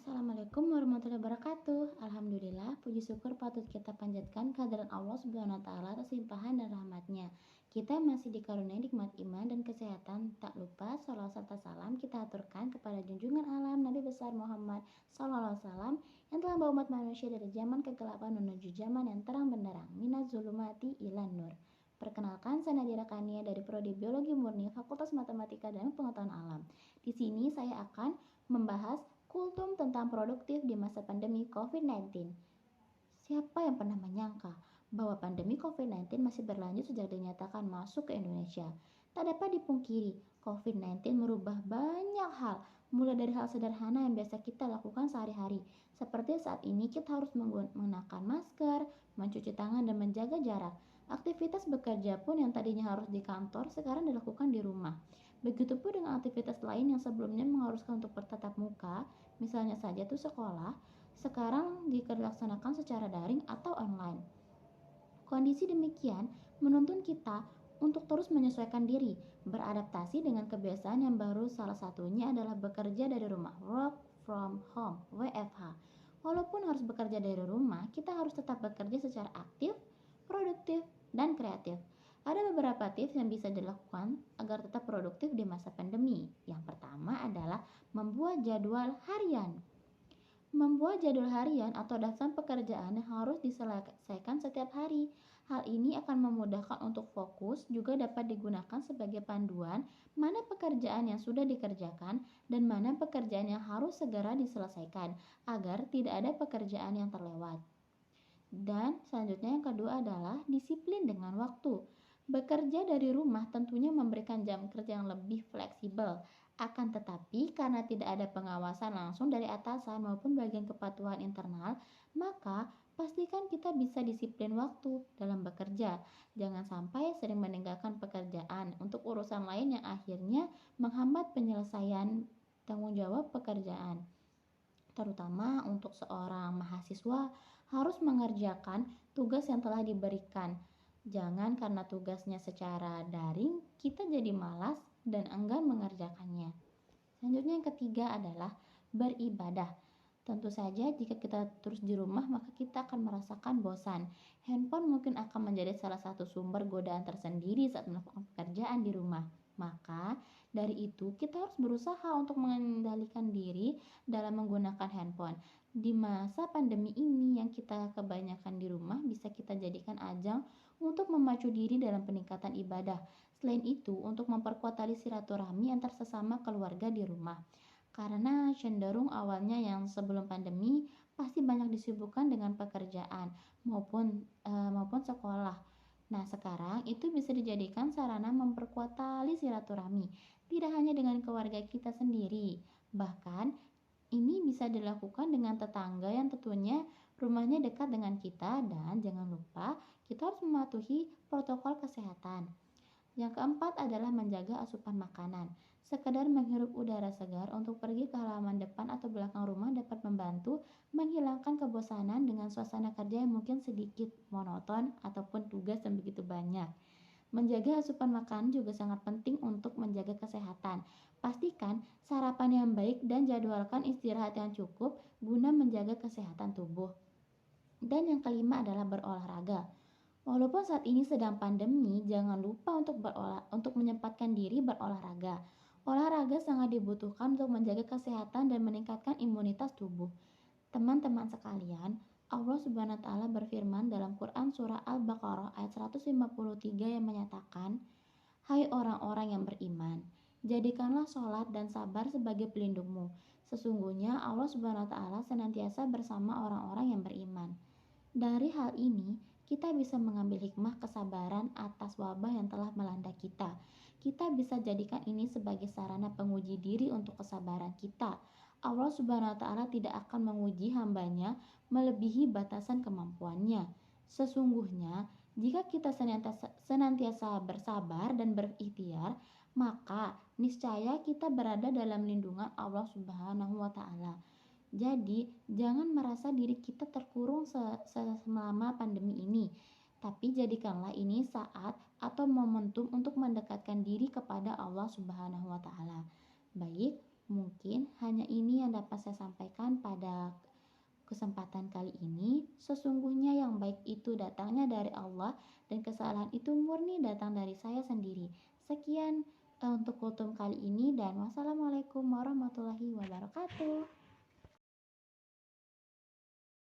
Assalamualaikum warahmatullahi wabarakatuh. Alhamdulillah, puji syukur patut kita panjatkan kehadiran Allah Subhanahu wa taala atas limpahan dan rahmatnya. Kita masih dikaruniai nikmat iman dan kesehatan. Tak lupa sholawat serta salam kita aturkan kepada junjungan alam Nabi besar Muhammad sallallahu alaihi wasallam yang telah membawa umat manusia dari zaman kegelapan menuju zaman yang terang benderang, minaz zulumati ilan nur. Perkenalkan, saya Nadira Kania dari Prodi Biologi Murni Fakultas Matematika dan Pengetahuan Alam. Di sini saya akan membahas kultum tentang produktif di masa pandemi COVID-19. Siapa yang pernah menyangka bahwa pandemi COVID-19 masih berlanjut sejak dinyatakan masuk ke Indonesia? Tak dapat dipungkiri, COVID-19 merubah banyak hal, mulai dari hal sederhana yang biasa kita lakukan sehari-hari. Seperti saat ini kita harus menggunakan masker, mencuci tangan, dan menjaga jarak. Aktivitas bekerja pun yang tadinya harus di kantor sekarang dilakukan di rumah. Begitupun dengan aktivitas lain yang sebelumnya mengharuskan untuk bertatap muka, misalnya saja tuh sekolah, sekarang dilaksanakan secara daring atau online. Kondisi demikian menuntun kita untuk terus menyesuaikan diri, beradaptasi dengan kebiasaan yang baru. Salah satunya adalah bekerja dari rumah, work from home, WFH. Walaupun harus bekerja dari rumah, kita harus tetap bekerja secara aktif, produktif, dan kreatif. Ada beberapa tips yang bisa dilakukan agar tetap produktif di masa pandemi. Yang pertama adalah membuat jadwal harian. Membuat jadwal harian atau daftar pekerjaan yang harus diselesaikan setiap hari. Hal ini akan memudahkan untuk fokus, juga dapat digunakan sebagai panduan mana pekerjaan yang sudah dikerjakan dan mana pekerjaan yang harus segera diselesaikan agar tidak ada pekerjaan yang terlewat. Dan selanjutnya yang kedua adalah disiplin dengan waktu. Bekerja dari rumah tentunya memberikan jam kerja yang lebih fleksibel. Akan tetapi karena tidak ada pengawasan langsung dari atasan maupun bagian kepatuhan internal, maka pastikan kita bisa disiplin waktu dalam bekerja. Jangan sampai sering meninggalkan pekerjaan untuk urusan lain yang akhirnya menghambat penyelesaian tanggung jawab pekerjaan. Terutama untuk seorang mahasiswa harus mengerjakan tugas yang telah diberikan. Jangan karena tugasnya secara daring kita jadi malas dan enggan mengerjakannya. Selanjutnya yang ketiga adalah beribadah. Tentu saja jika kita terus di rumah maka kita akan merasakan bosan. Handphone mungkin akan menjadi salah satu sumber godaan tersendiri saat melakukan pekerjaan di rumah. Maka dari itu kita harus berusaha untuk mengendalikan diri dalam menggunakan handphone. Di masa pandemi ini yang kita kebanyakan di rumah bisa kita jadikan ajang untuk memacu diri dalam peningkatan ibadah. Selain itu, untuk memperkuat tali silaturahmi antar sesama keluarga di rumah. Karena cenderung awalnya yang sebelum pandemi pasti banyak disibukkan dengan pekerjaan maupun sekolah. Nah, sekarang itu bisa dijadikan sarana memperkuat tali silaturahmi, tidak hanya dengan keluarga kita sendiri, bahkan ini bisa dilakukan dengan tetangga yang tentunya rumahnya dekat dengan kita, dan jangan lupa kita harus mematuhi protokol kesehatan. Yang keempat adalah menjaga asupan makanan. Sekedar menghirup udara segar untuk pergi ke halaman depan atau belakang rumah dapat membantu menghilangkan kebosanan dengan suasana kerja yang mungkin sedikit monoton ataupun tugas yang begitu banyak. Menjaga asupan makanan juga sangat penting untuk menjaga kesehatan. Pastikan sarapan yang baik dan jadwalkan istirahat yang cukup guna menjaga kesehatan tubuh. Dan yang kelima adalah berolahraga. Walaupun saat ini sedang pandemi, jangan lupa untuk menyempatkan diri berolahraga. Olahraga sangat dibutuhkan untuk menjaga kesehatan dan meningkatkan imunitas tubuh. Teman-teman sekalian, Allah Subhanahu wa taala berfirman dalam Quran surah Al-Baqarah ayat 153 yang menyatakan, "Hai orang-orang yang beriman, jadikanlah sholat dan sabar sebagai pelindungmu. Sesungguhnya Allah Subhanahu wa taala senantiasa bersama orang-orang yang beriman." Dari hal ini, kita bisa mengambil hikmah kesabaran atas wabah yang telah melanda kita. Kita bisa jadikan ini sebagai sarana penguji diri untuk kesabaran kita. Allah Subhanahu wa taala tidak akan menguji hambanya melebihi batasan kemampuannya. Sesungguhnya, jika kita senantiasa bersabar dan berikhtiar, maka niscaya kita berada dalam lindungan Allah Subhanahu wa taala. Jadi, jangan merasa diri kita terkurung selama pandemi ini, tapi jadikanlah ini saat atau momentum untuk mendekatkan diri kepada Allah Subhanahu wa taala. Baik, mungkin hanya ini yang dapat saya sampaikan pada kesempatan kali ini. Sesungguhnya yang baik itu datangnya dari Allah dan kesalahan itu murni datang dari saya sendiri. Sekian untuk kultum kali ini dan wassalamualaikum warahmatullahi wabarakatuh.